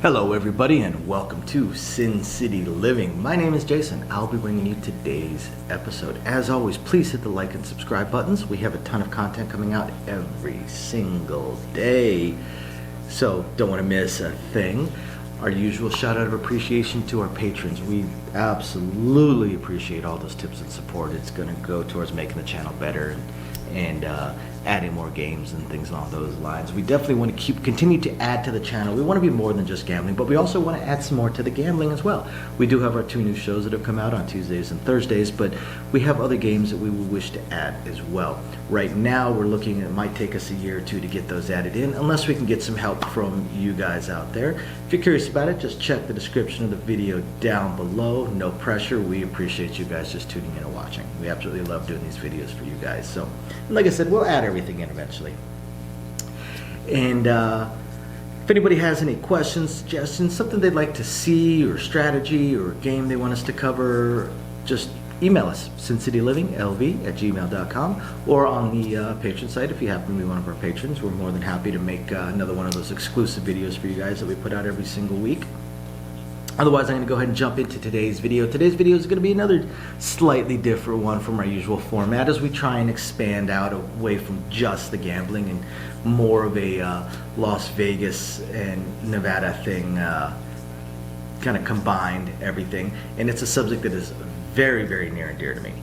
Hello everybody and welcome to Sin City Living. My name is Jason. I'll be bringing you today's episode. As always, please hit the like and subscribe buttons. We have a ton of content coming out every single day, so don't want to miss a thing. Our usual shout out of appreciation to our patrons. We absolutely appreciate all those tips and support. It's going to go towards making the channel better and adding more games and things along those lines. We definitely want to continue to add to the channel. We want to be more than just gambling, but we also want to add some more to the gambling as well. We do have our two new shows that have come out on Tuesdays and Thursdays, but we have other games that we will wish to add as well. Right now we're looking, it might take us a year or two to get those added in, unless we can get some help from you guys out there. If you're curious about it, just check the description of the video down below. No pressure. We appreciate you guys just tuning in and watching. We absolutely love doing these videos for you guys. So, and like I said, we'll add everything in eventually. And if anybody has any questions, suggestions, something they'd like to see, or strategy, or game they want us to cover, just email us, sincityliving.lv@gmail.com, or on the patron site if you happen to be one of our patrons. We're more than happy to make another one of those exclusive videos for you guys that we put out every single week. Otherwise, I'm going to go ahead and jump into today's video. Today's video is going to be another slightly different one from our usual format as we try and expand out away from just the gambling and more of a Las Vegas and Nevada thing, kind of combined everything. And it's a subject that is very, very near and dear to me.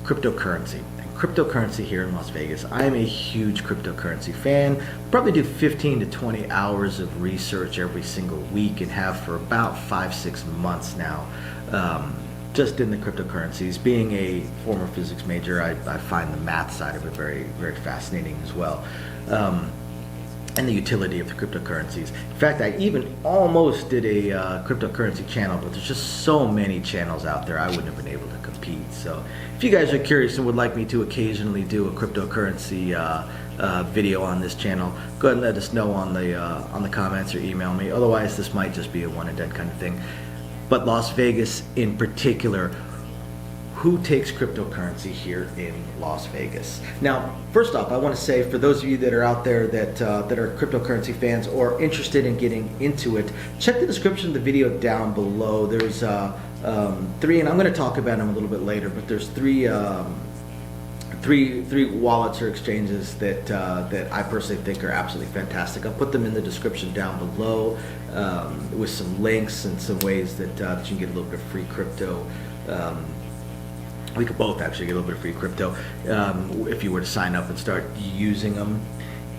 Cryptocurrency. Cryptocurrency here in Las Vegas. I am a huge cryptocurrency fan. Probably do 15 to 20 hours of research every single week and have for about 5-6 months now, just in the cryptocurrencies. Being a former physics major, I find the math side of it very, very fascinating as well. And the utility of the cryptocurrencies. In fact, I even almost did a cryptocurrency channel, but there's just so many channels out there I wouldn't have been able to compete. So if you guys are curious and would like me to occasionally do a cryptocurrency video on this channel, go ahead and let us know on the comments or email me. Otherwise, this might just be a one and done kind of thing. But Las Vegas in particular, who takes cryptocurrency here in Las Vegas? Now, first off, I want to say for those of you that are out there that are cryptocurrency fans or interested in getting into it, check the description of the video down below. There's three, and I'm going to talk about them a little bit later, but there's three wallets or exchanges that I personally think are absolutely fantastic. I'll put them in the description down below with some links and some ways that you can get a little bit of free crypto. We could both actually get a little bit of free crypto if you were to sign up and start using them.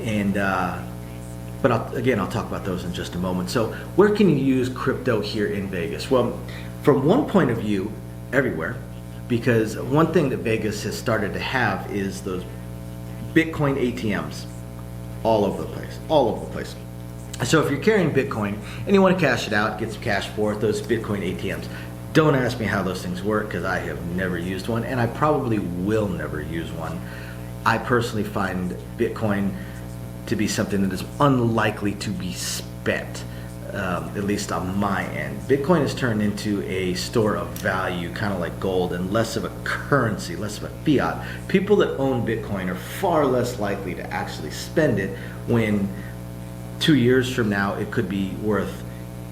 And but I'll talk about those in just a moment. So where can you use crypto here in Vegas? Well, from one point of view, everywhere, because one thing that Vegas has started to have is those Bitcoin ATMs all over the place, all over the place. So if you're carrying Bitcoin and you want to cash it out, get some cash for it, those Bitcoin ATMs. Don't ask me how those things work because I have never used one and I probably will never use one. I personally find Bitcoin to be something that is unlikely to be spent, at least on my end. Bitcoin has turned into a store of value, kind of like gold, and less of a currency, less of a fiat. People that own Bitcoin are far less likely to actually spend it when 2 years from now it could be worth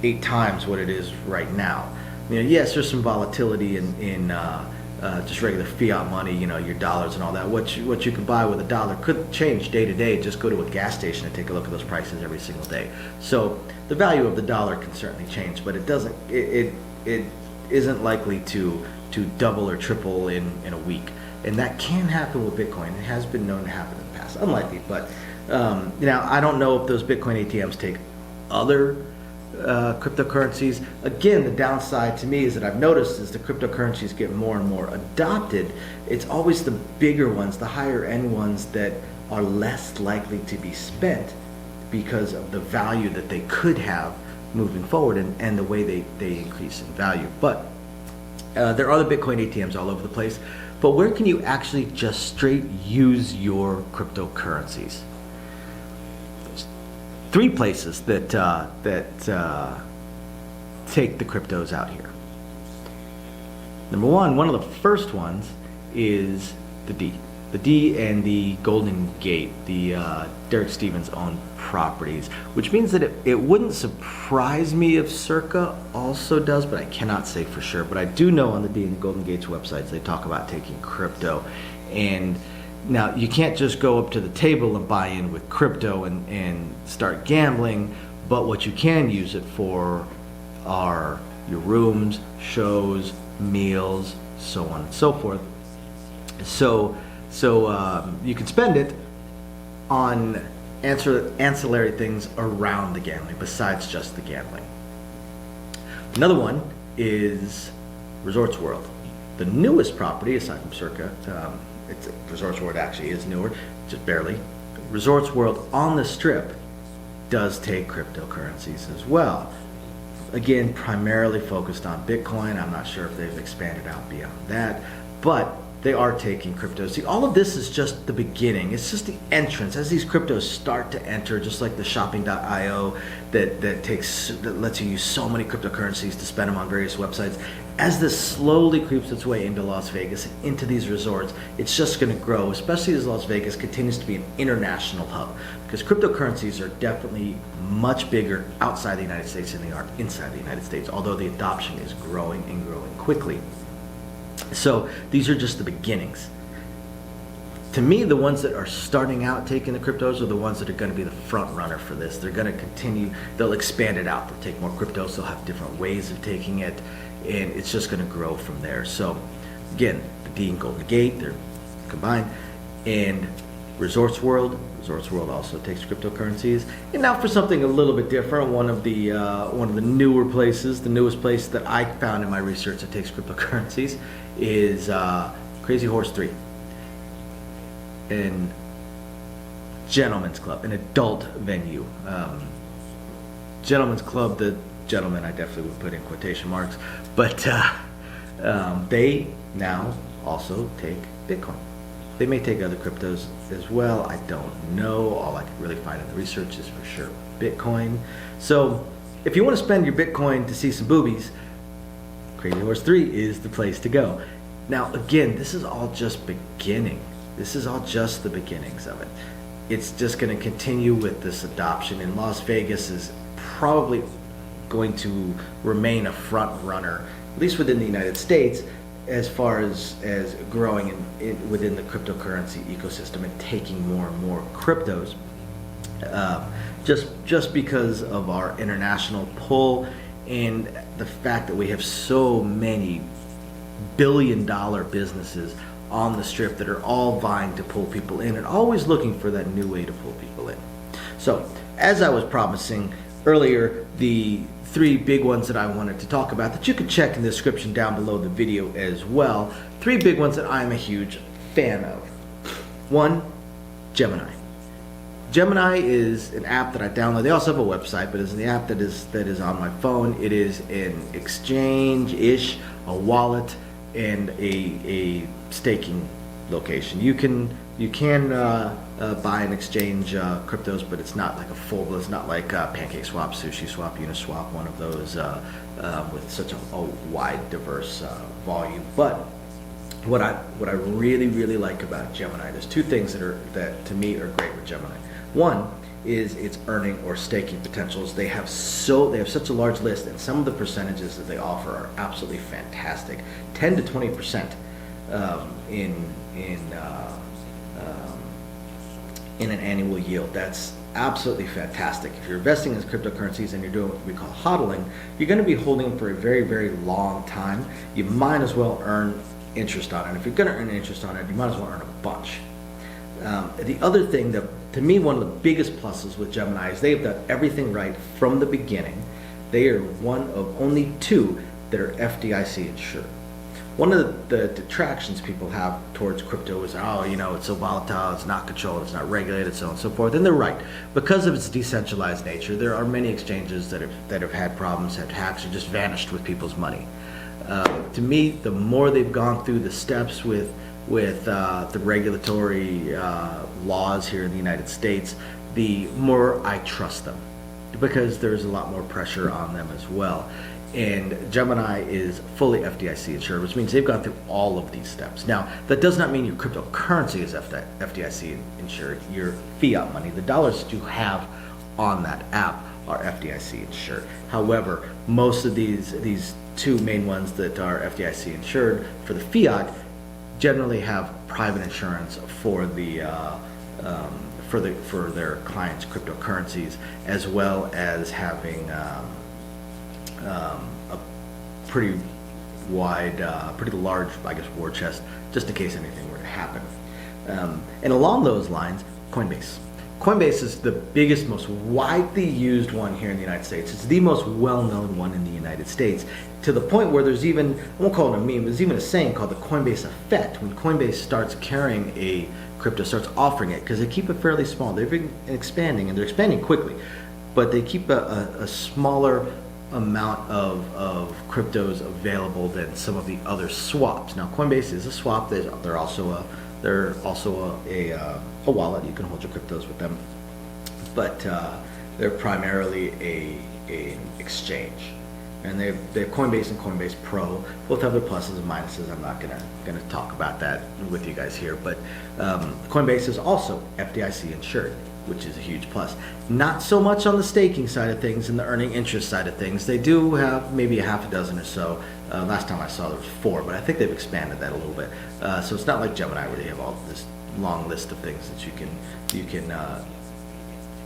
8 times what it is right now. You know, yes, there's some volatility in just regular fiat money, you know, your dollars and all that. What you can buy with a dollar could change day to day. Just go to a gas station and take a look at those prices every single day. So the value of the dollar can certainly change, but it doesn't. It isn't likely to double or triple in a week, and that can happen with Bitcoin. It has been known to happen in the past. Unlikely, but now I don't know if those Bitcoin ATMs take other cryptocurrencies. Again, the downside to me is that I've noticed as the cryptocurrencies get more and more adopted, it's always the bigger ones, the higher end ones that are less likely to be spent because of the value that they could have moving forward and the way they increase in value. But there are other Bitcoin ATMs all over the place. But where can you actually just straight use your cryptocurrencies? 3 places that take the cryptos out here. Number one of the first ones is the The D and the Golden Gate, the Derek Stevens owned properties, which means that it wouldn't surprise me if Circa also does, but I cannot say for sure. But I do know on the D and the Golden Gates websites, they talk about taking crypto. And now you can't just go up to the table and buy in with crypto and start gambling, but what you can use it for are your rooms, shows, meals, so on and so forth. So you can spend it on ancillary things around the gambling besides just the gambling. Another one is Resorts World. The newest property, aside from Circa, Resorts World actually is newer, just barely. Resorts World on the Strip does take cryptocurrencies as well. Again, primarily focused on Bitcoin. I'm not sure if they've expanded out beyond that, but they are taking cryptos. See, all of this is just the beginning. It's just the entrance. As these cryptos start to enter, just like the shopping.io that lets you use so many cryptocurrencies to spend them on various websites. As this slowly creeps its way into Las Vegas, into these resorts, it's just going to grow, especially as Las Vegas continues to be an international hub, because cryptocurrencies are definitely much bigger outside the United States than they are inside the United States, although the adoption is growing and growing quickly. So these are just the beginnings. To me, the ones that are starting out taking the cryptos are the ones that are going to be the front runner for this. They're going to continue, they'll expand it out. They'll take more cryptos, they'll have different ways of taking it, and it's just going to grow from there. So again, the D and Golden Gate, they're combined, and Resorts World also takes cryptocurrencies. And now for something a little bit different, one of the newer places, the newest place that I found in my research that takes cryptocurrencies is Crazy Horse 3, an gentleman's club, an adult venue. Gentleman's club, the gentleman I definitely would put in quotation marks, but they now also take Bitcoin. They may take other cryptos as well. I don't know. All I could really find in the research is for sure Bitcoin. So if you want to spend your Bitcoin to see some boobies, Crazy Horse 3 is the place to go. Now again, this is all just beginning. This is all just the beginnings of it. It's just going to continue with this adoption, and Las Vegas is probably going to remain a front runner, at least within the United States, as far as growing within the cryptocurrency ecosystem and taking more and more cryptos, just because of our international pull and the fact that we have so many billion-dollar businesses on the Strip that are all vying to pull people in and always looking for that new way to pull people in. So, as I was promising earlier, the 3 big ones that I wanted to talk about that you can check in the description down below the video as well. 3 big ones that I'm a huge fan of. 1, Gemini. Gemini is an app that I downloaded. They also have a website, but it's the app that is on my phone. It is an exchange-ish, a wallet, and a staking location. You can buy and exchange cryptos, but it's not like a full. It's not like PancakeSwap, SushiSwap, Uniswap, one of those with such a wide, diverse volume. But what I really like about Gemini, there's 2 things that to me are great with Gemini. One is its earning or staking potentials. They have such a large list, and some of the percentages that they offer are absolutely fantastic. 10 to 20% in an annual yield. That's absolutely fantastic. If you're investing in cryptocurrencies and you're doing what we call hodling, you're going to be holding them for a very, very long time. You might as well earn interest on it. If you're going to earn interest on it, you might as well earn a bunch. The other thing that, to me, one of the biggest pluses with Gemini is they've done everything right from the beginning. They are one of only 2 that are FDIC insured. One of the detractions people have towards crypto is, it's so volatile, it's not controlled, it's not regulated, so on and so forth. And they're right. Because of its decentralized nature, there are many exchanges that have had problems, had hacks, or just vanished with people's money. To me, the more they've gone through the steps with the regulatory laws here in the United States, the more I trust them, because there's a lot more pressure on them as well. And Gemini is fully FDIC insured, which means they've gone through all of these steps. Now, that does not mean your cryptocurrency is FDIC insured. Your fiat money, the dollars that you have on that app, are FDIC insured. However, most of these two main ones that are FDIC insured for the fiat generally have private insurance for for their clients' cryptocurrencies, as well as having a pretty large, I guess, war chest, just in case anything were to happen. And along those lines, Coinbase. Coinbase is the biggest, most widely used one here in the United States. It's the most well-known one in the United States, to the point where there's even, I won't call it a meme, there's even a saying called the Coinbase effect. When Coinbase starts carrying a crypto, starts offering it, because they keep it fairly small. They've been expanding, and they're expanding quickly, but they keep a smaller amount of cryptos available than some of the other swaps. Now, Coinbase is a swap. They're also a wallet. You can hold your cryptos with them, but they're primarily an exchange. And they have Coinbase and Coinbase Pro. Both have their pluses and minuses. I'm not gonna talk about that with you guys here, but Coinbase is also FDIC insured, which is a huge plus. Not so much on the staking side of things and the earning interest side of things. They do have maybe a half a dozen or so. Last time I saw there was 4, but I think they've expanded that a little bit. So it's not like Gemini where they have all this long list of things that you can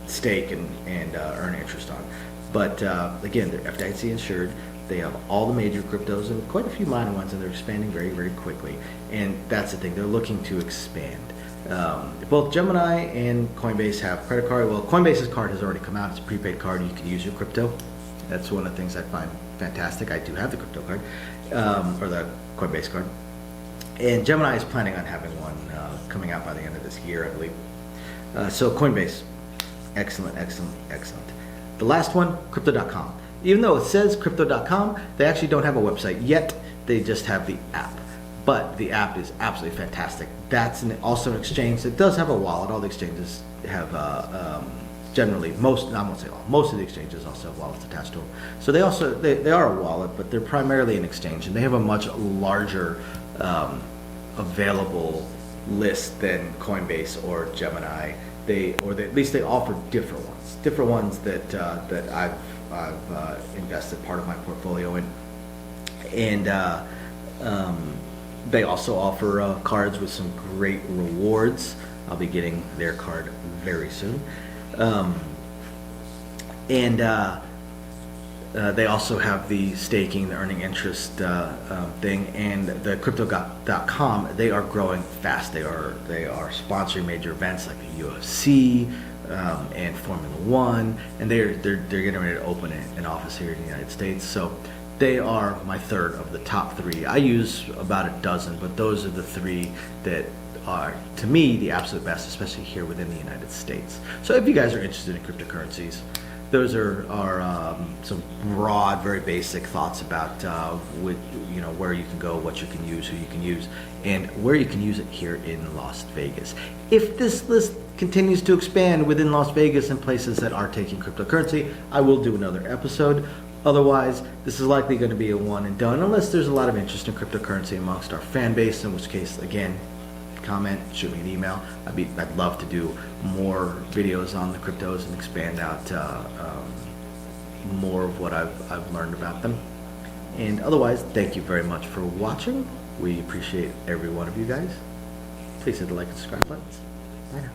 stake and earn interest on. But again, they're FDIC insured. They have all the major cryptos and quite a few minor ones, and they're expanding very, very quickly. And that's the thing, they're looking to expand. Both Gemini and Coinbase have credit card. Well, Coinbase's card has already come out. It's a prepaid card. You can use your crypto. That's one of the things I find fantastic. I do have the crypto card, or the Coinbase card. And Gemini is planning on having one coming out by the end of this year, I believe. So Coinbase, excellent, excellent, excellent. The last one, crypto.com. Even though it says crypto.com, they actually don't have a website yet. They just have the app. But the app is absolutely fantastic. That's also an exchange that does have a wallet. All the exchanges have generally, most of the exchanges also have wallets attached to them. So they are a wallet, but they're primarily an exchange, and they have a much larger available list than Coinbase or Gemini. At least they offer different ones that I've invested part of my portfolio in, and they also offer cards with some great rewards. I'll be getting their card very soon. They also have the staking, the earning interest thing, and the crypto.com. They are growing fast. They are sponsoring major events like the UFC and Formula One, and they're getting ready to open an office here in the United States. So they are my third of the top 3. I use about a dozen, but those are the 3 that are, to me, the absolute best, especially here within the United States. So if you guys are interested in cryptocurrencies, those are some broad, very basic thoughts about where you can go, what you can use, who you can use, and where you can use it here in Las Vegas. If this list continues to expand within Las Vegas and places that are taking cryptocurrency, I will do another episode. Otherwise, this is likely going to be a one and done, unless there's a lot of interest in cryptocurrency amongst our fan base, in which case, again, comment, shoot me an email. I'd love to do more videos on the cryptos and expand out more of what I've learned about them. And otherwise, thank you very much for watching. We appreciate every one of you guys. Please hit the like and subscribe buttons. Bye now.